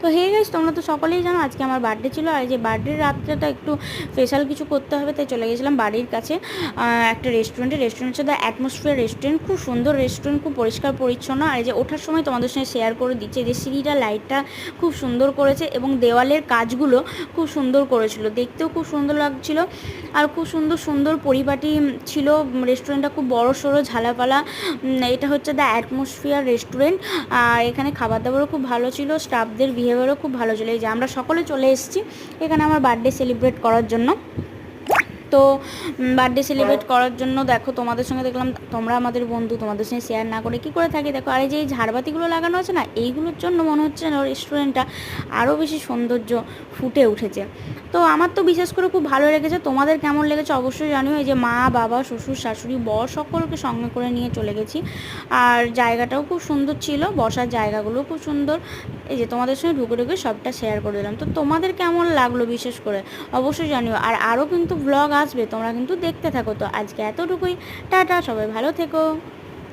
তো hey guys, তোমরা তো সকলেই জানো আজকে আমার বার্থডে ছিল, আর যে বার্থডের রাত্রেটা একটু স্পেশাল কিছু করতে হবে, তাই চলে গেছিলাম বাড়ির কাছে একটা রেস্টুরেন্ট হচ্ছে দ্য অ্যাটমসফিয়ার রেস্টুরেন্ট। খুব সুন্দর রেস্টুরেন্ট, খুব পরিষ্কার পরিচ্ছন্ন। আর এই যে ওঠার সময় তোমাদের সঙ্গে শেয়ার করে দিচ্ছে যে সিঁড়িটা লাইটটা খুব সুন্দর করেছে এবং দেওয়ালের কাজগুলো খুব সুন্দর করেছিল, দেখতেও খুব সুন্দর লাগছিল। আর খুব সুন্দর সুন্দর পরিপাটি ছিল রেস্টুরেন্টটা, খুব বড় সড়ো ঝালাপালা। এটা হচ্ছে দ্য অ্যাটমসফিয়ার রেস্টুরেন্ট। আর এখানে খাবার দাবারও খুব ভালো ছিল, স্টাফদের বিহেভিয়ারও খুব ভালো ছিল। এই যে আমরা সকলে চলে এসেছি এখানে আমার বার্থডে সেলিব্রেট করার জন্য। তো বার্থডে সেলিব্রেট করার জন্য দেখো তোমাদের সঙ্গে দেখলাম তোমরা আমাদের বন্ধু, তোমাদের সঙ্গে শেয়ার না করে কী করে থাকি দেখো। আর এই যে এই ঝাড়বাতিগুলো লাগানো আছে না, এইগুলোর জন্য মনে হচ্ছে না রেস্টুরেন্টটা আরও বেশি সৌন্দর্য ফুটে উঠেছে। তো আমার তো বিশেষ করে খুব ভালো লেগেছে, তোমাদের কেমন লেগেছে অবশ্যই জানিও। এই যে মা বাবা শ্বশুর শাশুড়ি বর সকলকে সঙ্গে করে নিয়ে চলে গেছি। আর জায়গাটাও খুব সুন্দর ছিল, বসার জায়গাগুলোও খুব সুন্দর। এই যে তোমাদের সঙ্গে ঢুকে ঢুকে সবটা শেয়ার করে দিলাম। তো তোমাদের কেমন লাগলো বিশেষ করে অবশ্যই জানিও। আর আরও কিন্তু ব্লগ আসবে, তোমরা কিন্তু দেখতে থাকো। তো আজকে এতটুকুই, টাটা, সবাই ভালো থেকো।